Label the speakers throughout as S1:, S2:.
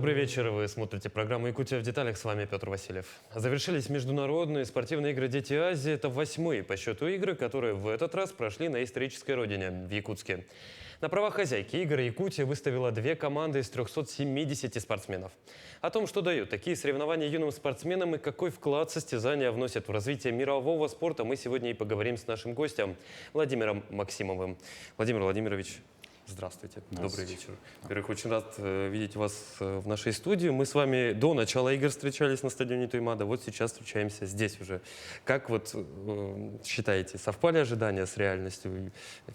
S1: Добрый вечер. Вы смотрите программу «Якутия в деталях». С вами Петр Васильев. Завершились международные спортивные игры «Дети Азии». Это 8-е по счету игры, которые в этот раз прошли на исторической родине, в Якутске. На правах хозяйки игр Якутия выставила 2 команды из 370 спортсменов. О том, что дают такие соревнования юным спортсменам и какой вклад состязания вносят в развитие мирового спорта, мы сегодня и поговорим с нашим гостем Владимиром Максимовым. Владимир Владимирович, здравствуйте. Добрый вечер. Во-первых, очень рад видеть вас в нашей студии. Мы с вами до начала игр встречались на стадионе Туймада. Вот сейчас встречаемся здесь уже. Как вот считаете, совпали ожидания с реальностью?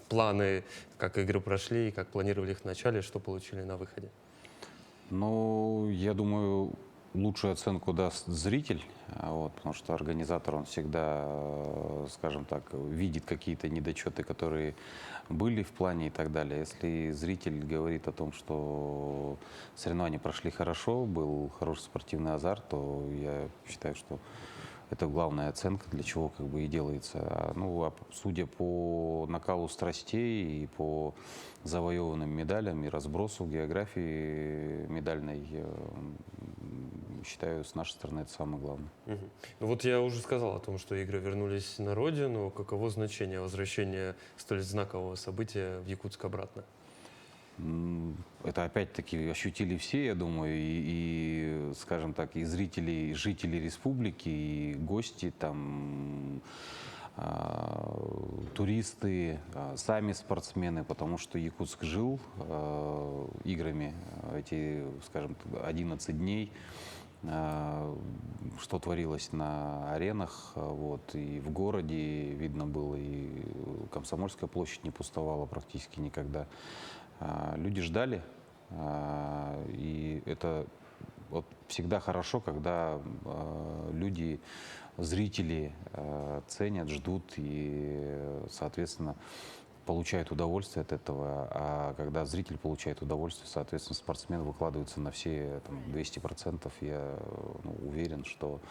S1: Планы, как игры прошли, как планировали их в начале, что получили на выходе?
S2: Ну, я думаю, лучшую оценку даст зритель, потому что организатор, он всегда, скажем так, видит какие-то недочеты, которые были в плане и так далее. Если зритель говорит о том, что соревнования прошли хорошо, был хороший спортивный азарт, то я считаю, что это главная оценка, для чего как бы и делается. Судя по накалу страстей и по завоеванным медалям и разбросу географии медальной, считаю, с нашей стороны это самое главное.
S1: Ну вот я уже сказал о том, что игры вернулись на родину. Каково значение возвращения столь знакового события в Якутск обратно?
S2: Это опять-таки ощутили все, я думаю, и, скажем так, и зрители, и жители республики, и гости, там, туристы, сами спортсмены, потому что Якутск жил играми эти, скажем, 11 дней. Что творилось на аренах, и в городе видно было, и Комсомольская площадь не пустовала практически никогда. Люди ждали, и это вот всегда хорошо, когда люди, зрители ценят, ждут и, соответственно, получают удовольствие от этого. А когда зритель получает удовольствие, соответственно, спортсмен выкладывается на все 200%. Я уверен, что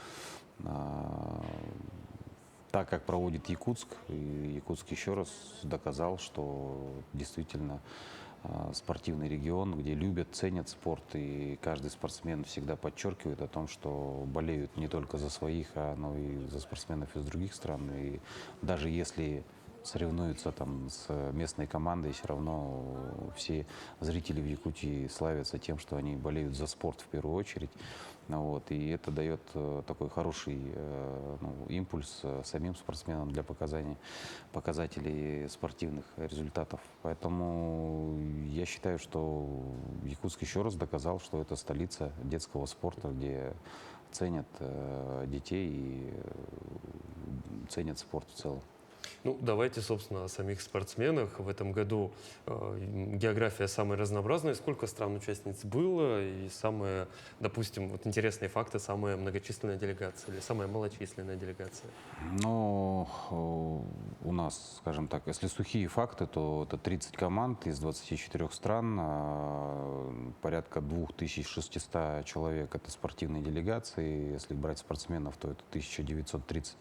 S2: так как проводит Якутск, и Якутск еще раз доказал, что действительно спортивный регион, где любят, ценят спорт, и каждый спортсмен всегда подчеркивает о том, что болеют не только за своих, но и за спортсменов из других стран. И даже если соревнуются там с местной командой, все равно все зрители в Якутии славятся тем, что они болеют за спорт в первую очередь. И это дает такой хороший импульс самим спортсменам для показателей спортивных результатов. Поэтому я считаю, что Якутск еще раз доказал, что это столица детского спорта, где ценят детей и ценят спорт в целом.
S1: Ну, давайте, собственно, о самих спортсменах. В этом году география самая разнообразная. Сколько стран-участниц было? И самые, допустим, вот интересные факты, самая многочисленная делегация или самая малочисленная делегация?
S2: Ну, у нас, скажем так, если сухие факты, то это 30 команд из 24 стран, порядка 2600 человек — это спортивные делегации. Если брать спортсменов, то это 1930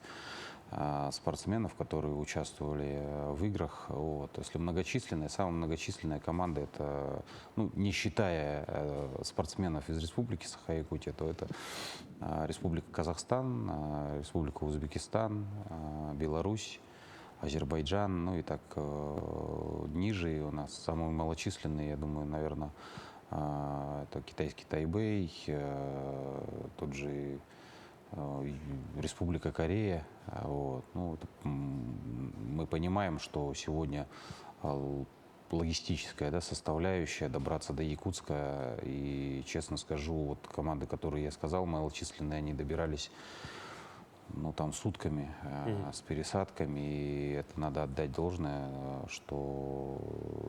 S2: спортсменов, которые участвовали в играх. Если многочисленная, самая многочисленная команда, это, не считая спортсменов из Республики Саха-Якутия, то это Республика Казахстан, Республика Узбекистан, Беларусь, Азербайджан, и так ниже у нас самые малочисленные, я думаю, наверное, это китайский Тайбэй, тот же Республика Корея. Мы понимаем, что сегодня логистическая составляющая добраться до Якутска, и, честно скажу, команды, которые я сказал, малочисленные, они добирались сутками с пересадками, и это надо отдать должное, что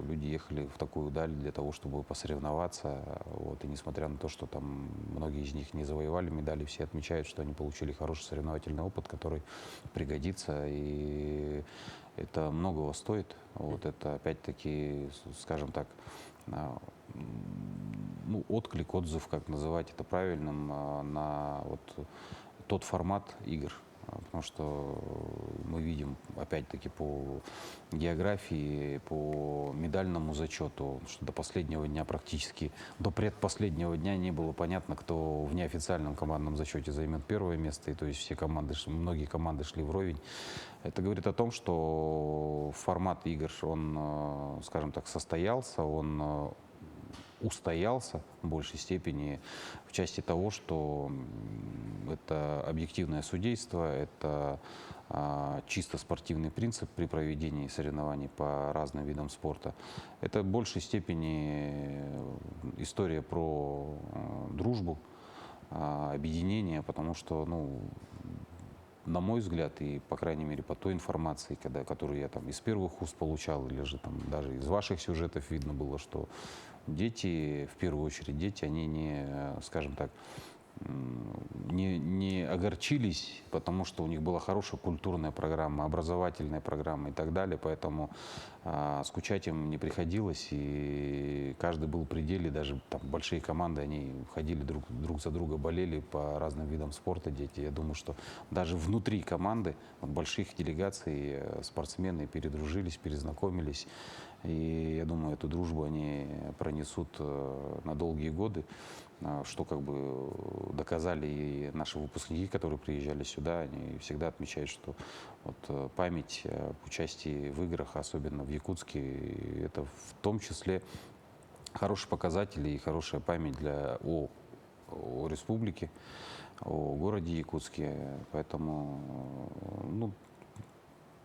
S2: люди ехали в такую даль для того, чтобы посоревноваться. И несмотря на то, что там многие из них не завоевали медали, все отмечают, что они получили хороший соревновательный опыт, который пригодится, и это многого стоит. Это опять-таки, скажем так, отклик, отзыв, как называть это правильным, на тот формат игр. потому что мы видим, опять-таки, по географии, по медальному зачету, что до последнего дня практически, до предпоследнего дня не было понятно, кто в неофициальном командном зачете займет первое место, и то есть все команды, многие команды шли вровень. Это говорит о том, что формат игр, он, скажем так, состоялся, он устоялся в большей степени в части того, что это объективное судейство, это чисто спортивный принцип при проведении соревнований по разным видам спорта. Это в большей степени история про дружбу, объединение, потому что, ну, на мой взгляд, и, по крайней мере, по той информации, которую я там из первых уст получал, или же там даже из ваших сюжетов видно было, что дети, в первую очередь дети, они не, скажем так, не огорчились, потому что у них была хорошая культурная программа, образовательная программа и так далее, поэтому скучать им не приходилось, и каждый был в пределе, даже там большие команды, они ходили друг за друга, болели по разным видам спорта дети. Я думаю, что даже внутри команды, вот, больших делегаций, спортсмены передружились, перезнакомились, и я думаю, эту дружбу они пронесут на долгие годы, что как бы доказали и наши выпускники, которые приезжали сюда, они всегда отмечают, что вот память об участии в играх, особенно в Якутске, это в том числе хороший показатель и хорошая память о республике, о городе Якутске. Поэтому, ну,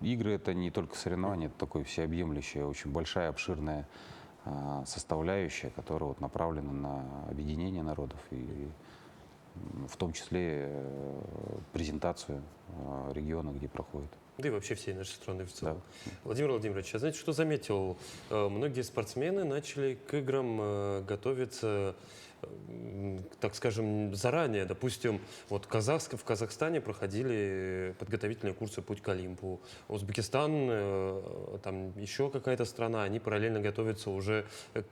S2: игры — это не только соревнования, это такое всеобъемлющая, очень большая, обширная составляющая, которая вот направлена на объединение народов и в том числе презентацию региона, где проходит.
S1: Да и вообще всей нашей страны в целом.
S2: Да.
S1: Владимир Владимирович, а знаете, что заметил? Многие спортсмены начали к играм готовиться, так скажем, заранее. Допустим, вот в Казахстане проходили подготовительные курсы «Путь к Олимпу». Узбекистан, там еще какая-то страна, они параллельно готовятся уже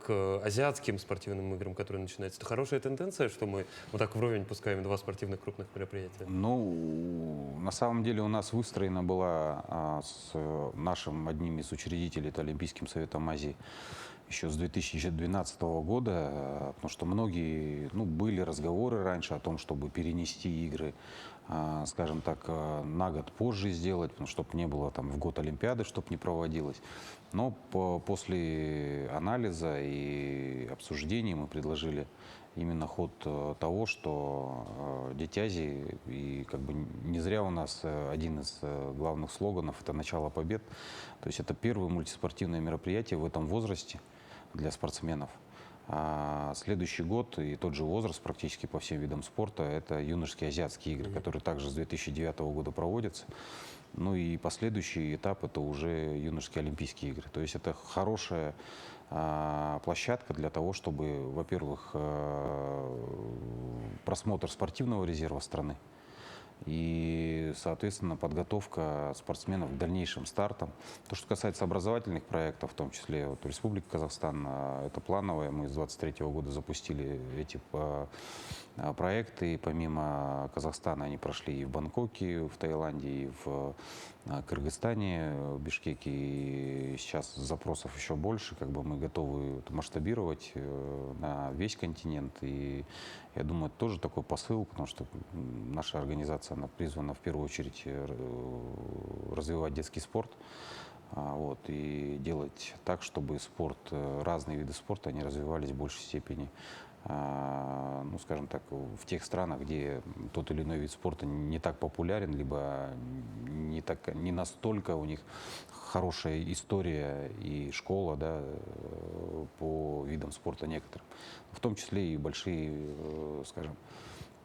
S1: к азиатским спортивным играм, которые начинаются. Это хорошая тенденция, что мы вот так вровень пускаем два спортивных крупных мероприятия?
S2: Ну, на самом деле у нас выстроена была с нашим одним из учредителей, это Олимпийским советом Азии, еще с 2012 года, потому что многие, ну, были разговоры раньше о том, чтобы перенести игры, скажем так, на год позже сделать, чтобы не было там в год Олимпиады, чтобы не проводилось. Но после анализа и обсуждений мы предложили именно ход того, что Дети Азии, и как бы не зря у нас один из главных слоганов — это «Начало побед». То есть это первое мультиспортивное мероприятие в этом возрасте для спортсменов. А следующий год и тот же возраст практически по всем видам спорта — это юношеские азиатские игры, которые также с 2009 года проводятся. Ну и последующий этап — это уже юношеские олимпийские игры. То есть это хорошая площадка для того, чтобы, во-первых, просмотр спортивного резерва страны и, соответственно, подготовка спортсменов к дальнейшим стартам. То, что касается образовательных проектов, в том числе вот Республика Казахстан, это плановое. Мы с 2023 года запустили эти проекты. И помимо Казахстана они прошли и в Бангкоке, в Таиланде, и в Кыргызстане, в Бишкеке. И сейчас запросов еще больше. Как бы мы готовы это масштабировать на весь континент. И я думаю, это тоже такой посыл, потому что наша организация, она призвана в первую очередь развивать детский спорт, вот, и делать так, чтобы спорт, разные виды спорта, они развивались в большей степени, ну, скажем так, в тех странах, где тот или иной вид спорта не так популярен, либо не настолько у них хорошая история и школа, да, по видам спорта некоторым. В том числе и большие, скажем,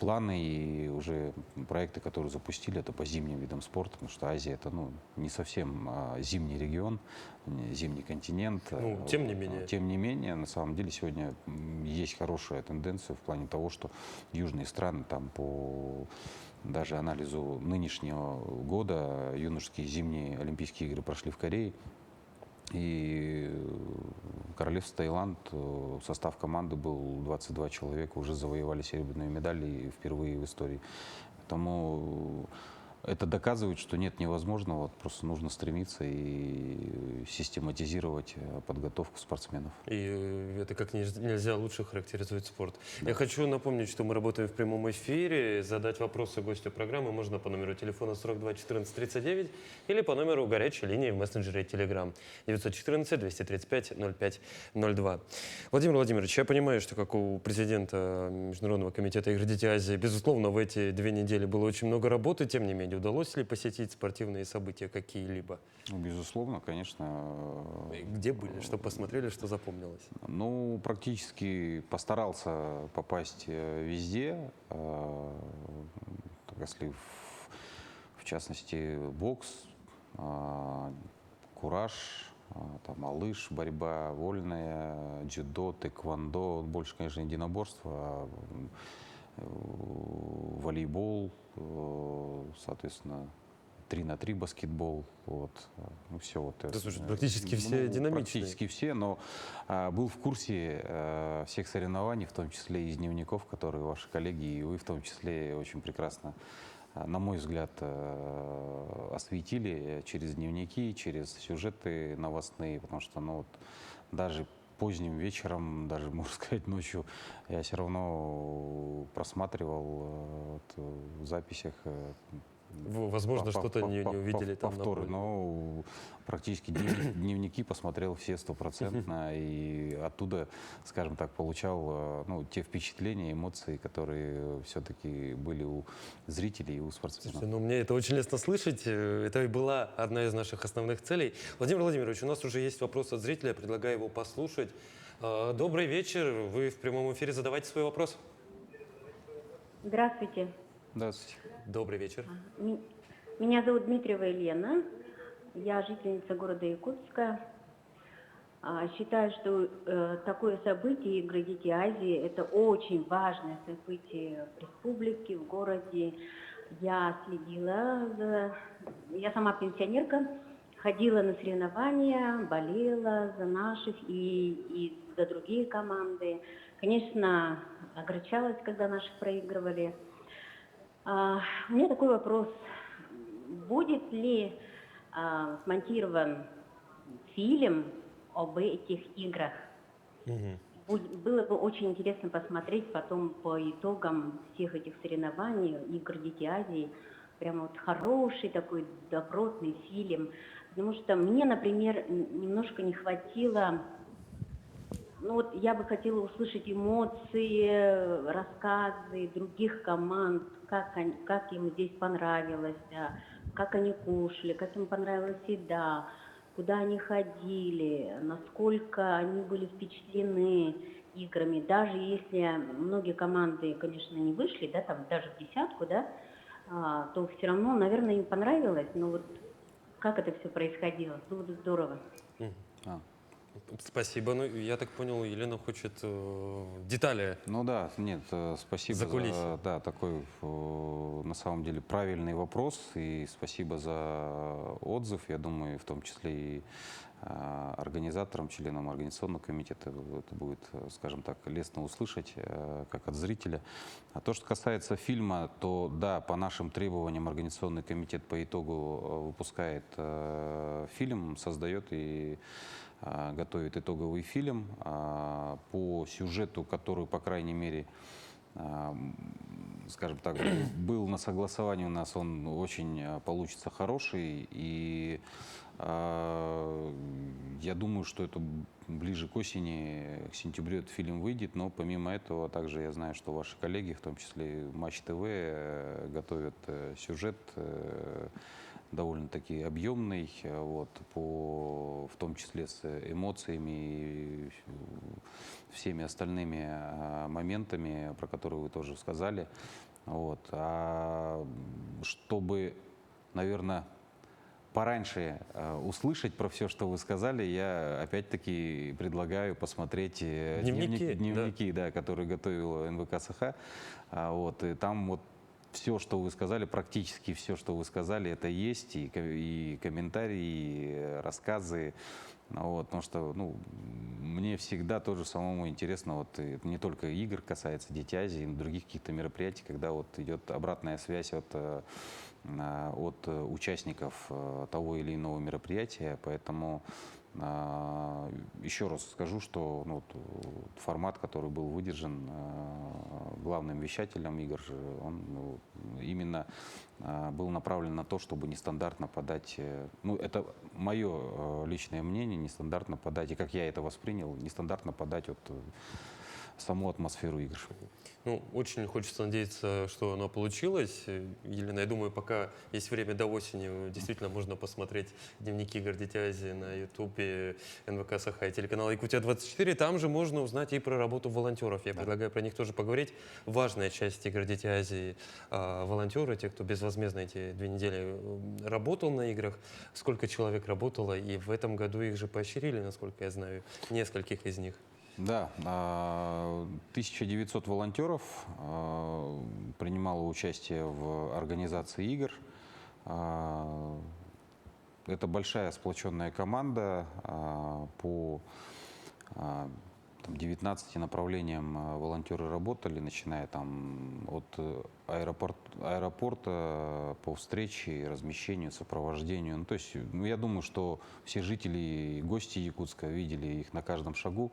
S2: планы и уже проекты, которые запустили, это по зимним видам спорта, потому что Азия — это, ну, не совсем зимний регион, зимний континент.
S1: Ну, тем не менее.
S2: Тем не менее, на самом деле сегодня есть хорошая тенденция в плане того, что южные страны там по даже анализу нынешнего года юношеские зимние Олимпийские игры прошли в Корее. И Королевство Таиланд, состав команды был 22 человека, уже завоевали серебряную медаль и впервые в истории. Поэтому это доказывает, что нет невозможного, вот просто нужно стремиться и систематизировать подготовку спортсменов.
S1: И это как нельзя лучше характеризует спорт. Я хочу напомнить, что мы работаем в прямом эфире. Задать вопросы гостю программы можно по номеру телефона 42 14 39 или по номеру горячей линии в мессенджере Telegram 914 235 05 02. Владимир Владимирович, я понимаю, что как у президента Международного комитета игр «Дети Азии», безусловно, в эти 2 недели было очень много работы. Тем не менее, удалось ли посетить спортивные события какие-либо?
S2: Ну, безусловно, конечно.
S1: Где были? Что посмотрели, что запомнилось?
S2: Ну, практически постарался попасть везде. Если в частности бокс, кураж, там алыш, борьба вольная, дзюдо, тэквондо, больше, конечно, единоборство, волейбол, соответственно, 3 на 3 баскетбол, вот, ну все вот это.
S1: Да, слушай, практически все динамичные.
S2: Практически все, но был в курсе всех соревнований, в том числе из дневников, которые ваши коллеги и вы в том числе очень прекрасно, на мой взгляд, осветили через дневники, через сюжеты новостные, потому что, ну вот, даже поздним вечером, даже, можно сказать, ночью, я все равно просматривал в записях.
S1: Возможно, что-то не увидели там на
S2: повторы,
S1: поле.
S2: но практически дневники посмотрел все стопроцентно, и оттуда, скажем так, получал ну, те впечатления, эмоции, которые все-таки были у зрителей и у спортсменов.
S1: Слушайте, ну мне это очень лестно слышать. Это и была одна из наших основных целей. Владимир Владимирович, у нас уже есть вопрос от зрителя, я предлагаю его послушать. Добрый вечер, вы в прямом эфире, задавайте свой вопрос.
S3: Здравствуйте.
S2: Здравствуйте.
S1: Добрый вечер.
S3: Меня зовут Дмитриева Елена. Я жительница города Якутска. Считаю, что такое событие «Игры Дети Азии» – это очень важное событие в республике, в городе. Я сама пенсионерка, ходила на соревнования, болела за наших и за другие команды. Конечно, огорчалась, когда наши проигрывали. У меня такой вопрос. Будет ли смонтирован фильм об этих играх? Было бы очень интересно посмотреть потом по итогам всех этих соревнований, игр Дети Азии, прямо вот хороший такой добротный фильм. Потому что мне, например, немножко не хватило. Ну вот я бы хотела услышать эмоции, рассказы других команд, как им здесь понравилось, как они кушали, как им понравилась еда, куда они ходили, насколько они были впечатлены играми. Даже если многие команды, конечно, не вышли, да, там даже в десятку, да, то все равно, наверное, им понравилось. Но вот как это все происходило, было бы здорово.
S1: Спасибо. Ну, я так понял, Елена хочет детали.
S2: Ну да, нет, спасибо за да, такой, на самом деле, правильный вопрос, и спасибо за отзыв, я думаю, в том числе и организаторам, членам организационного комитета это будет, скажем так, лестно услышать, как от зрителя. А то, что касается фильма, то да, по нашим требованиям организационный комитет по итогу выпускает фильм, создает и готовит итоговый фильм по сюжету, который, по крайней мере, скажем так, был на согласовании у нас, он очень получится хороший, и я думаю, что это ближе к осени, к сентябрю этот фильм выйдет, но помимо этого также я знаю, что ваши коллеги, в том числе Матч ТВ, готовят сюжет довольно-таки объемный, вот, в том числе с эмоциями и всеми остальными моментами, про которые вы тоже сказали. Вот. Чтобы, наверное, пораньше услышать про все, что вы сказали, я опять-таки предлагаю посмотреть дневники, да, которые готовила НВК СХ. Вот, и там вот все, что вы сказали, практически все, что вы сказали, это есть, и комментарии, и рассказы, Вот, потому что, ну, мне всегда тоже самому интересно, вот это не только игр касается Дети Азии, но других каких-то мероприятий, когда вот идет обратная связь от участников того или иного мероприятия, поэтому еще раз скажу, что ну, формат, который был выдержан главным вещателем игр, он именно был направлен на то, чтобы нестандартно подать, ну это мое личное мнение, нестандартно подать, и как я это воспринял, нестандартно подать вот саму атмосферу игр.
S1: Ну, очень хочется надеяться, что оно получилось. Елена, я думаю, пока есть время до осени, действительно можно посмотреть дневники игр Дети Азии на Ютубе, НВК Саха и телеканал Якутия-24. Там же можно узнать и про работу волонтеров. Я предлагаю про них тоже поговорить. Важная часть игр Дети Азии волонтеры, те, кто безвозмездно эти 2 недели работал на играх. Сколько человек работало, и в этом году их же поощрили, насколько я знаю, нескольких из них.
S2: Да, 1900 волонтеров принимало участие в организации игр. Это большая сплоченная команда по 19 направлениям волонтеры работали, начиная там от аэропорта по встрече, размещению, сопровождению. Ну, то есть, я думаю, что все жители и гости Якутска видели их на каждом шагу.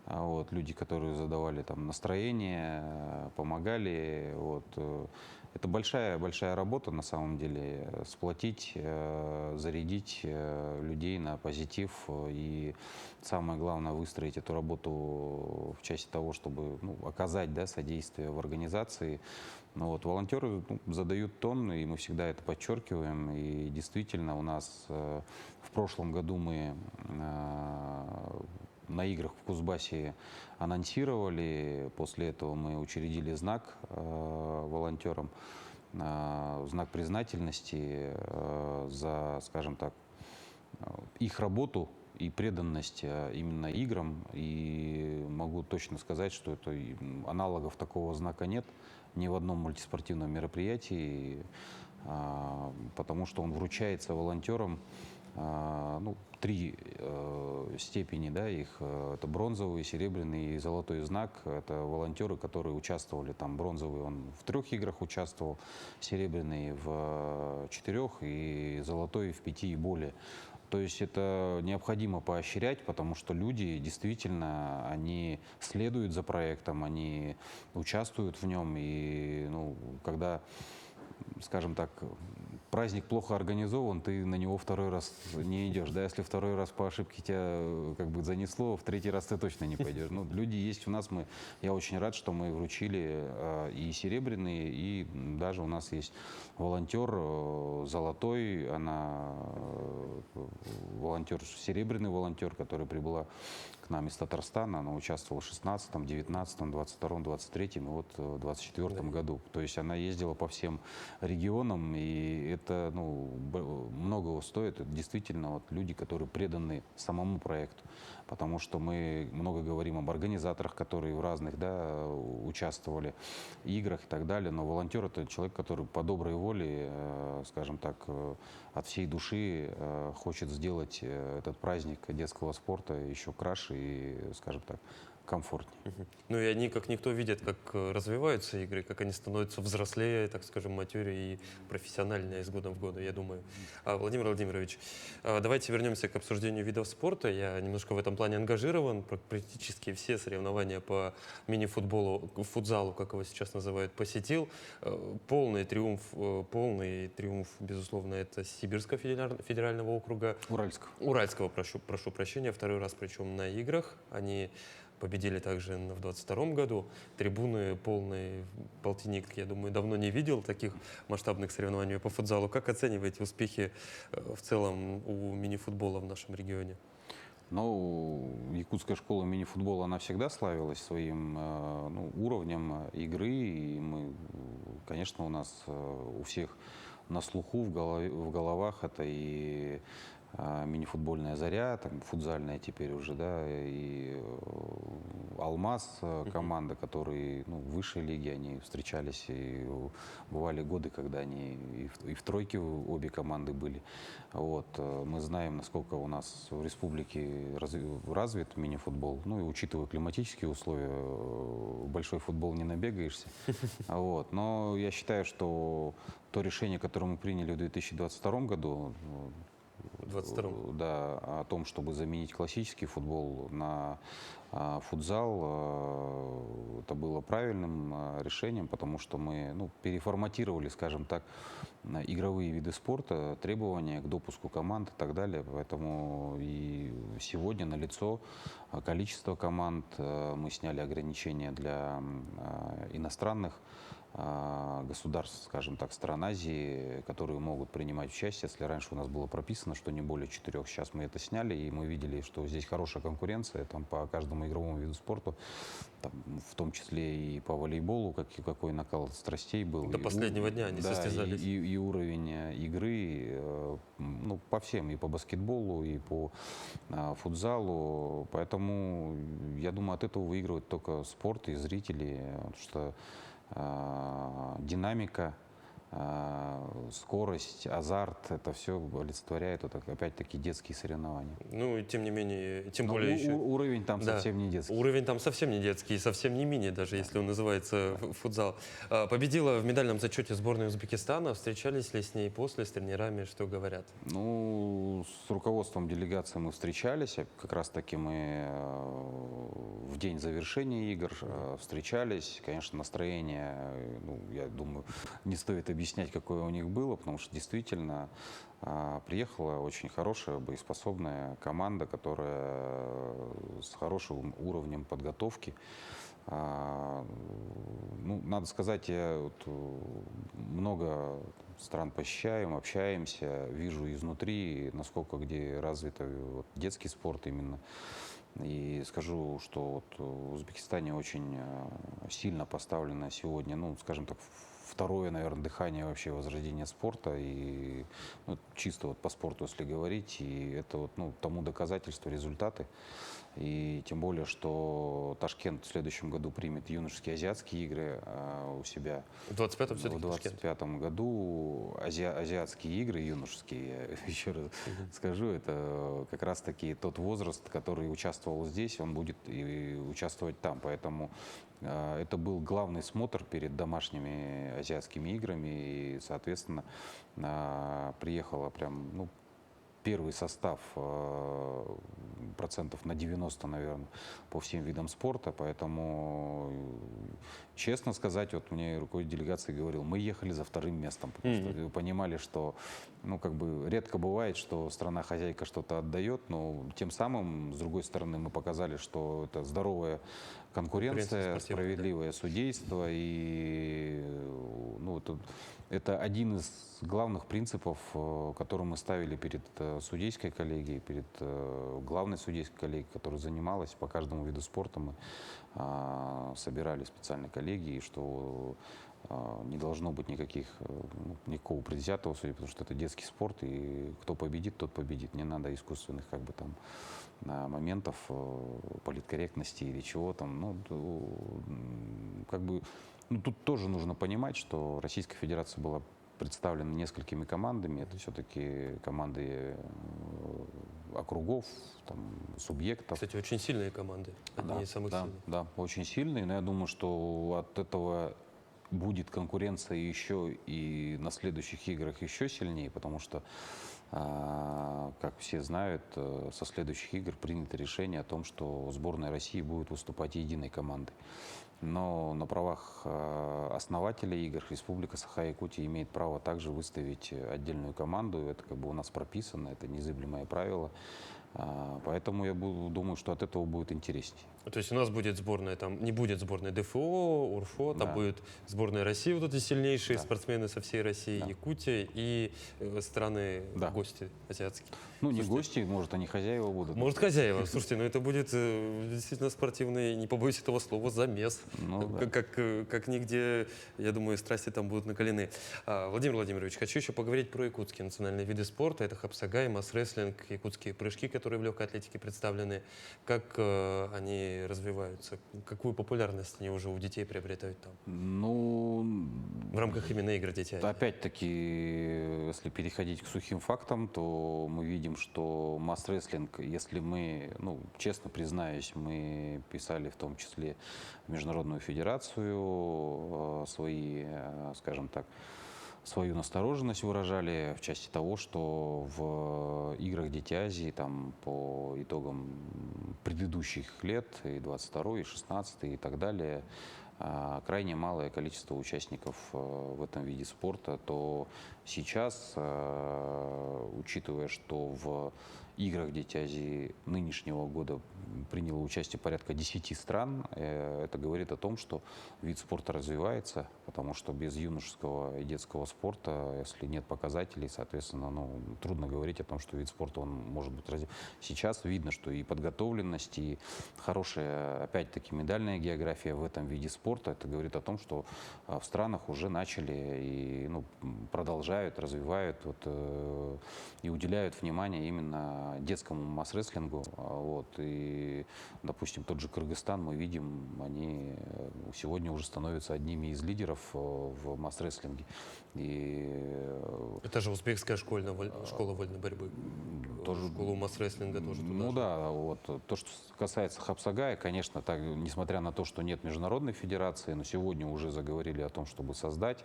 S2: Вот, люди, которые задавали там настроение, помогали. Вот. Это большая работа на самом деле, сплотить, зарядить людей на позитив и самое главное выстроить эту работу в части того, чтобы оказать содействие в организации. Но вот волонтеры задают тон, и мы всегда это подчеркиваем. И действительно у нас в прошлом году мы на играх в Кузбассе анонсировали, после этого мы учредили знак волонтерам, знак признательности за, скажем так, их работу и преданность именно играм. И могу точно сказать, что это аналогов такого знака нет ни в одном мультиспортивном мероприятии, потому что он вручается волонтерам. 3 степени, их это бронзовый, серебряный и золотой знак. Это волонтеры, которые участвовали, там бронзовый он в 3 играх участвовал, серебряный в 4 и золотой в 5 и более. То есть это необходимо поощрять, потому что люди действительно, они следуют за проектом, они участвуют в нем. И когда, скажем так, праздник плохо организован, ты на него 2-й раз не идешь. Да, если 2-й раз по ошибке тебя как бы занесло, в 3-й раз ты точно не пойдешь. Люди есть у нас, я очень рад, что мы вручили и серебряные, и даже у нас есть волонтер золотой, она волонтер, серебряный волонтер, который прибыла к нам из Татарстана, она участвовала в 16-м, 19-м, 22-м, 23-м и вот в 24-м году. То есть она ездила по всем регионам, и это многого стоит. Это действительно люди, которые преданы самому проекту. Потому что мы много говорим об организаторах, которые в разных участвовали играх и так далее. Но волонтер — это человек, который по доброй воле, скажем так, от всей души хочет сделать этот праздник детского спорта еще краше и, скажем так, комфортнее.
S1: Ну и они, как никто, видят, как развиваются игры, как они становятся взрослее, так скажем, матюре и профессиональнее из года в год, я думаю. Владимир Владимирович, давайте вернемся к обсуждению видов спорта. Я немножко в этом плане ангажирован. Практически все соревнования по мини-футболу, футзалу, как его сейчас называют, посетил. Полный триумф, безусловно, это Сибирского федерального округа. Уральского, прошу прощения, 2-й раз, причем на играх. Они победили также в 22-м году. Трибуны полные, полтинник, я думаю, давно не видел таких масштабных соревнований по футзалу. Как оцениваете успехи в целом у мини-футбола в нашем регионе?
S2: Якутская школа мини-футбола, она всегда славилась своим уровнем игры. И мы, конечно, у нас у всех на слуху, в головах это и мини-футбольная «Заря», там, футзальная теперь уже, да, и «Алмаз», команда, которые, ну, в высшей лиге они встречались, и бывали годы, когда они и в тройке обе команды были. Вот. Мы знаем, насколько у нас в республике развит мини-футбол, ну и учитывая климатические условия, большой футбол не набегаешься. Вот. Но я считаю, что то решение, которое мы приняли в 2022 году,
S1: 22-м.
S2: да, о том, чтобы заменить классический футбол на футзал, это было правильным решением, потому что мы, ну, переформатировали, скажем так, игровые виды спорта, требования к допуску команд и так далее. Поэтому и сегодня налицо количество команд. Мы сняли ограничения для иностранных государств, скажем так, стран Азии, которые могут принимать участие. Если раньше у нас было прописано, что не более 4, сейчас мы это сняли, и мы видели, что здесь хорошая конкуренция там, по каждому игровому виду спорта, там, в том числе и по волейболу, какой накал страстей был.
S1: До последнего дня они состязались.
S2: И уровень игры, ну, по всем, и по баскетболу, и по футзалу. Поэтому, я думаю, от этого выигрывает только спорт и зрители, потому что динамика, скорость, азарт, это все олицетворяет вот, опять-таки, детские соревнования.
S1: Ну, и тем не менее, тем
S2: Но
S1: более еще...
S2: уровень там
S1: Да.
S2: совсем не детский.
S1: Уровень там совсем не детский, и совсем не мини, даже если он называется футзал. Победила в медальном зачете сборная Узбекистана. Встречались ли с ней после, с тренерами, что говорят?
S2: Ну, с руководством делегации мы встречались. Как раз-таки мы в день завершения игр встречались. Конечно, настроение, ну, я думаю, не стоит объяснять, какое у них было, потому что действительно приехала очень хорошая, боеспособная команда, которая с хорошим уровнем подготовки. Ну, надо сказать, я вот много стран посещаем, общаемся, вижу изнутри, насколько где развит вот детский спорт именно. И скажу, что вот в Узбекистане очень сильно поставлено сегодня, ну, скажем так, второе, наверное, дыхание вообще возрождения спорта. И ну, чисто вот по спорту, если говорить, и это вот, ну, тому доказательство, результаты. И тем более, что Ташкент в следующем году примет юношеские азиатские игры у себя.
S1: В 25-м все-таки
S2: В 25-м году азиатские игры юношеские, я еще раз скажу, это как раз-таки тот возраст, который участвовал здесь, он будет и участвовать там. Поэтому это был главный смотр перед домашними азиатскими играми. И, соответственно, приехала прям, ну, первый состав процентов на 90, наверное, по всем видам спорта. Поэтому, честно сказать, вот мне руководитель делегации говорил, мы ехали за вторым местом, потому что понимали, что, ну, как бы редко бывает, что страна-хозяйка что-то отдает, но тем самым, с другой стороны, мы показали, что это здоровая конкуренция, справедливое судейство, и ну, это один из главных принципов, который мы ставили перед судейской коллегией, перед главной судейской коллегией, которая занималась по каждому виду спорта. Мы собирали специальные коллегии, что не должно быть никакого предвзятого судьи, потому что это детский спорт, и кто победит, тот победит. Не надо искусственных как бы там моментов политкорректности или чего там. Ну, как бы, ну, тут тоже нужно понимать, что Российская Федерация была представлена несколькими командами. Это все-таки команды округов, там, субъектов.
S1: Кстати, очень сильные команды. Одни из самых сильных.
S2: Да, очень сильные. Но я думаю, что от этого будет конкуренция еще и на следующих играх еще сильнее, потому что, как все знают, со следующих игр принято решение о том, что сборная России будет выступать единой командой. Но на правах основателя игр Республика Саха-Якутия имеет право также выставить отдельную команду. Это как бы у нас прописано, это незыблемое правило. Поэтому я думаю, что от этого будет интереснее.
S1: То есть у нас будет сборная, там не будет сборной ДФО, УРФО, там
S2: Да.
S1: будет сборная России, вот эти сильнейшие
S2: Да.
S1: спортсмены со всей России,
S2: Да.
S1: Якутия и страны
S2: Да.
S1: гости азиатские.
S2: Ну, не гости, может, они хозяева будут.
S1: Может, хозяева. Слушайте, ну это будет действительно спортивный, не побоюсь этого слова, замес.
S2: Ну, да.
S1: Как нигде, я думаю, страсти там будут накалены. Владимир Владимирович, хочу еще поговорить про якутские национальные виды спорта. Это хапсагай, масс-рестлинг, якутские прыжки, которые в легкой атлетике представлены. Как они развиваются? Какую популярность они уже у детей приобретают там?
S2: Ну,
S1: В рамках именно игр детей.
S2: опять-таки, если переходить к сухим фактам, то мы видим, что масс-рестлинг, если мы, ну, честно признаюсь, мы писали в том числе в Международную федерацию свои, скажем так, свою настороженность выражали в части того, что в играх Дети Азии там по итогам предыдущих лет, и 22-й, и 16-й и так далее, крайне малое количество участников в этом виде спорта, то сейчас, учитывая, что в играх Дети Азии нынешнего года приняло участие порядка 10 стран, это говорит о том, что вид спорта развивается, потому что без юношеского и детского спорта, если нет показателей, соответственно, ну, трудно говорить о том, что вид спорта он может быть развит. Сейчас видно, что и подготовленность, и хорошая, опять-таки, медальная география в этом виде спорта, это говорит о том, что в странах уже начали и, ну, продолжают, развивают вот, и уделяют внимание именно детскому масс-рестлингу. Вот. И, допустим, тот же Кыргызстан, мы видим, они сегодня уже становятся одними из лидеров в масс-рестлинге. И
S1: Это же узбекская школа вольной борьбы.
S2: тоже,
S1: Школу масс-рестлинга тоже туда
S2: ну
S1: же.
S2: да, вот то, что касается хапсагая, конечно, так, несмотря на то, что нет международной федерации, но сегодня уже заговорили о том, чтобы создать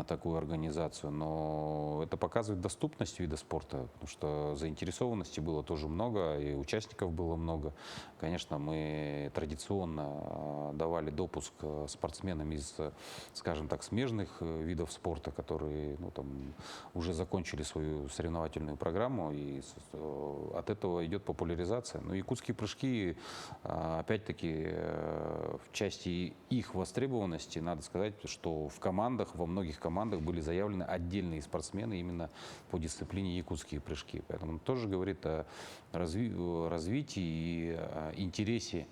S2: такую организацию, но это показывает доступность вида спорта, потому что заинтересованности было тоже много, и участников было много. Конечно, мы традиционно давали допуск спортсменам из, скажем так, смежных видов спорта, которые, ну, там, уже закончили свою соревновательную программу, и от этого идет популяризация. Но якутские прыжки, опять-таки, в части их востребованности, надо сказать, что в командах, во многих командах были заявлены отдельные спортсмены именно по дисциплине якутские прыжки. Поэтому тоже говорит о развитии и интересе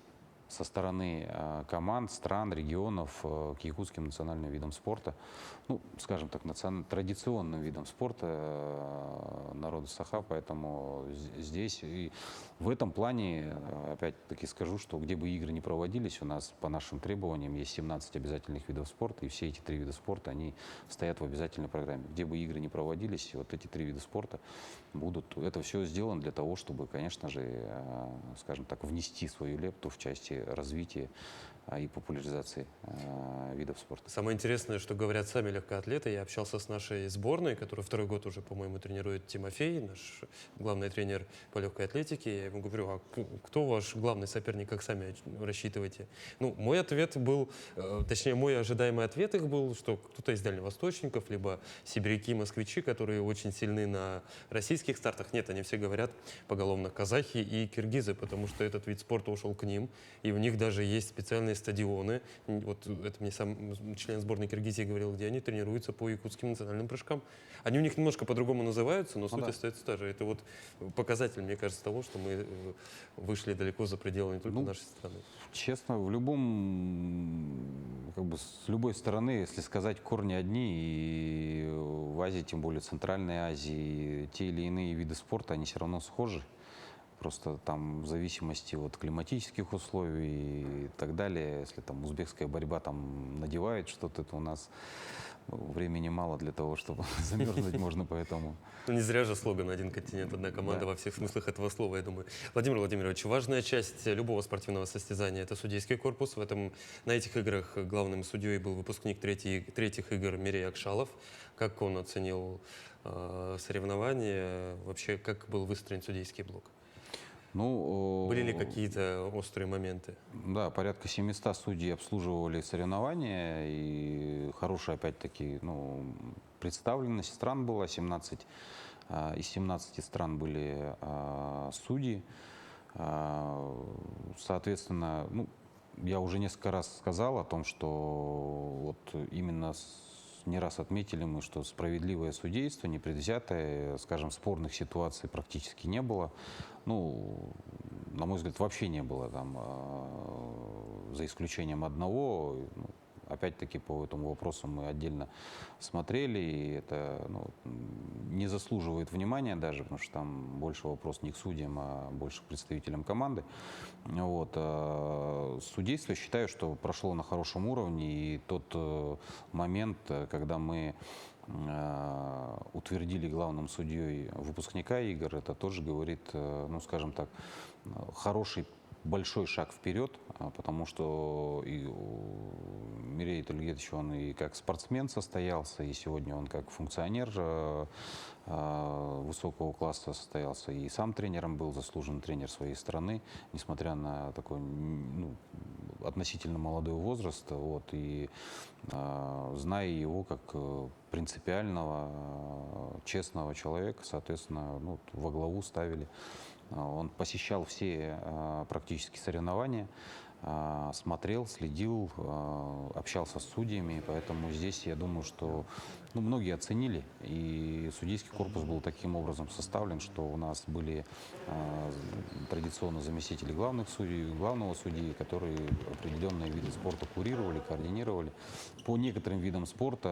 S2: со стороны команд, стран, регионов к якутским национальным видам спорта, ну, скажем так, традиционным видам спорта народа Саха, поэтому здесь и в этом плане, опять-таки скажу, что где бы игры не проводились, у нас по нашим требованиям есть 17 обязательных видов спорта, и все эти 3 вида спорта, они стоят в обязательной программе. Где бы игры не проводились, вот эти 3 вида спорта будут. Это все сделано для того, чтобы, конечно же, скажем так, внести свою лепту в части развития и популяризации видов спорта.
S1: Самое интересное, что говорят сами легкоатлеты. Я общался с нашей сборной, которую второй год уже, по-моему, тренирует Тимофей, наш главный тренер по легкой атлетике. Я ему говорю, а кто ваш главный соперник, как сами рассчитываете? Ну, мой ответ был, точнее, мой ожидаемый ответ их был, что кто-то из дальневосточников, либо сибиряки, москвичи, которые очень сильны на российских стартах. Нет, они все говорят поголовно казахи и киргизы, потому что этот вид спорта ушел к ним, и у них даже есть специальные стадионы. Вот это мне сам член сборной Киргизии говорил, где они тренируются по якутским национальным прыжкам. Они у них немножко по-другому называются, но суть
S2: да.
S1: остается та же. Это вот показатель, мне кажется, того, что мы вышли далеко за пределы не только нашей страны.
S2: Честно, в любом, как бы, с любой стороны, если сказать, корни одни, и в Азии, тем более Центральной Азии, те или иные виды спорта, они все равно схожи. Просто там в зависимости от климатических условий и так далее, если там узбекская борьба там надевает что-то, то у нас времени мало для того, чтобы замерзнуть можно, поэтому...
S1: Ну, не зря же слоган «Один континент, одна команда»
S2: Да.
S1: во всех смыслах этого слова, я думаю. Владимир Владимирович, важная часть любого спортивного состязания – это судейский корпус. На этих играх главным судьей был выпускник третьих игр Мирей Акшалов. Как он оценил соревнования? Вообще, как был выстроен судейский блок?
S2: Ну,
S1: Были ли какие-то острые моменты?
S2: да, порядка 700 судей обслуживали соревнования, и хорошая, опять-таки, ну, представленность стран была, 17, из 17 стран были судьи. Соответственно, ну, я уже несколько раз сказал о том, что вот именно не раз отметили мы, что справедливое судейство, непредвзятое, скажем, спорных ситуаций практически не было. Ну, на мой взгляд, вообще не было там, за исключением одного. Ну, опять-таки по этому вопросу мы отдельно смотрели, и это, ну, не заслуживает внимания даже, потому что там больше вопрос не к судьям, а больше к представителям команды. Вот. Судейство, считаю, что прошло на хорошем уровне, и тот момент, когда мы утвердили главным судьей выпускника игр, это тоже говорит, ну, скажем так, хороший большой шаг вперед, потому что и Мирей Тольгетович, он и как спортсмен состоялся, и сегодня он как функционер высокого класса состоялся, и сам тренером был, заслуженный тренер своей страны, несмотря на такой, ну, относительно молодой возраст, вот, и зная его как принципиального, честного человека, соответственно, ну, во главу ставили. Он посещал все практически соревнования, смотрел, следил, общался с судьями, поэтому здесь я думаю, что, ну, многие оценили, и судейский корпус был таким образом составлен, что у нас были традиционно заместители главных судей, главного судьи, которые определенные виды спорта курировали, координировали. По некоторым видам спорта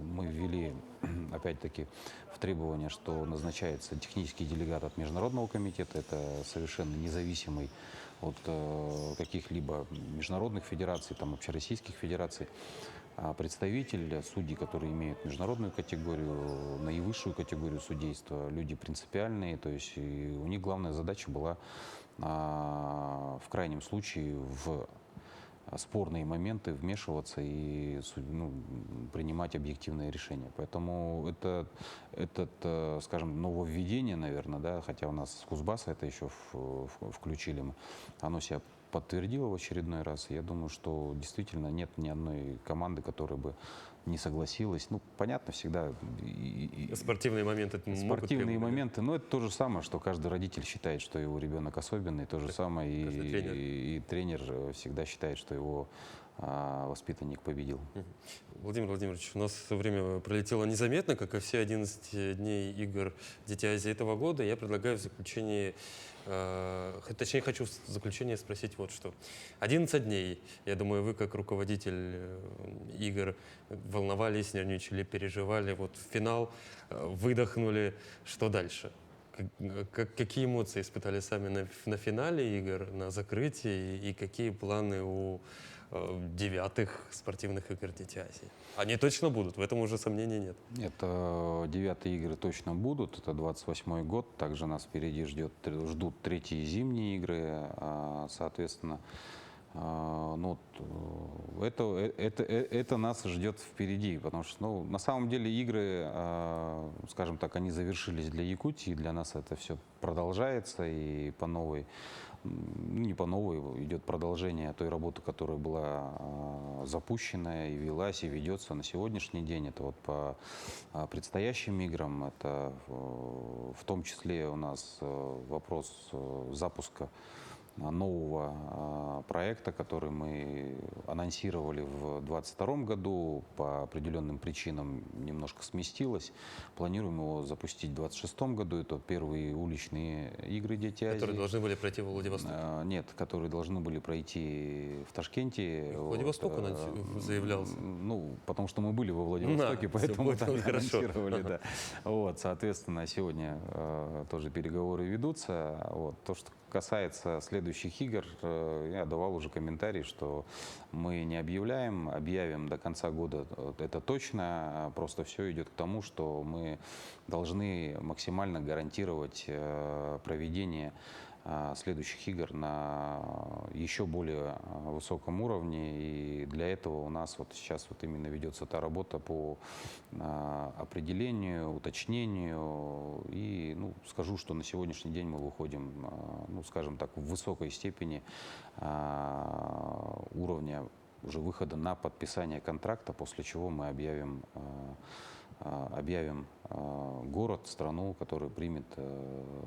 S2: мы ввели, опять-таки, в требование, что назначается технический делегат от Международного комитета, это совершенно независимый от каких-либо международных федераций, там, общероссийских федераций, представитель, судьи, которые имеют международную категорию, наивысшую категорию судейства, люди принципиальные, то есть и у них главная задача была в крайнем случае в спорные моменты вмешиваться и, ну, принимать объективные решения. Поэтому это, скажем, нововведение, наверное, да, хотя у нас с Кузбасса это еще включили мы, оно себя подтвердило в очередной раз. Я думаю, что действительно нет ни одной команды, которая бы не согласилась. Ну, понятно, всегда
S1: Спортивные моменты могут
S2: спортивные
S1: требовать, да?
S2: моменты, но это то же самое, что каждый родитель считает, что его ребенок особенный, то же самое и тренер всегда считает, что его воспитанник победил.
S1: Владимир Владимирович, у нас время пролетело незаметно, как и все 11 дней игр Дети Азии этого года. Я предлагаю в заключении, точнее, хочу в заключение спросить вот что. 11 дней, я думаю, вы как руководитель игр волновались, нервничали, переживали. Вот в финал выдохнули. Что дальше? Какие эмоции испытали сами на финале игр, на закрытии, и какие планы у 9-х спортивных игр Дети Азии? Они точно будут, в этом уже сомнений нет.
S2: Нет, 9-е игры точно будут, это 28-й год, также нас впереди ждут 3-е зимние игры, соответственно, ну, это нас ждет впереди, потому что, ну, на самом деле игры, скажем так, они завершились для Якутии, для нас это все продолжается, и по новой, не по новой, идет продолжение той работы, которая была запущена и велась, и ведется на сегодняшний день. Это вот по предстоящим играм, это в том числе у нас вопрос запуска нового проекта, который мы анонсировали в 2022 году, по определенным причинам немножко сместилось. Планируем его запустить в 2026 году. Это первые уличные игры Дети Азии.
S1: Которые должны были пройти в Владивостоке?
S2: Нет, которые должны были пройти в Ташкенте.
S1: Владивосток заявлялся?
S2: Ну, потому что мы были во Владивостоке, поэтому там анонсировали. Да. Вот, соответственно, сегодня тоже переговоры ведутся. Вот, то, что касается следующих игр, я давал уже комментарий, что мы не объявляем, объявим до конца года, это точно, просто все идет к тому, что мы должны максимально гарантировать проведение следующих игр на еще более высоком уровне, и для этого у нас вот сейчас вот именно ведется та работа по определению, уточнению, и, ну, скажу, что на сегодняшний день мы выходим, ну, скажем так, в высокой степени уровня уже выхода на подписание контракта, после чего мы объявим объявим город, страну, который примет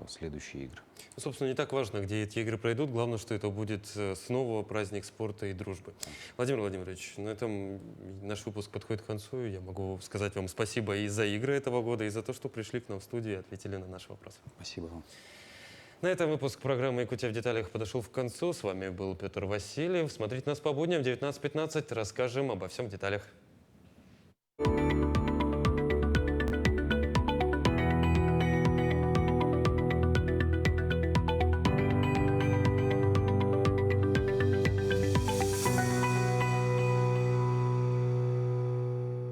S2: следующие игры.
S1: Ну, собственно, не так важно, где эти игры пройдут. Главное, что это будет снова праздник спорта и дружбы. Владимир Владимирович, на этом наш выпуск подходит к концу. Я могу сказать вам спасибо и за игры этого года, и за то, что пришли к нам в студию и ответили на наши вопросы.
S2: Спасибо вам.
S1: На этом выпуск программы «Якутия в деталях» подошел к концу. С вами был Петр Васильев. Смотрите нас по будням в 19:15. Расскажем обо всем в деталях.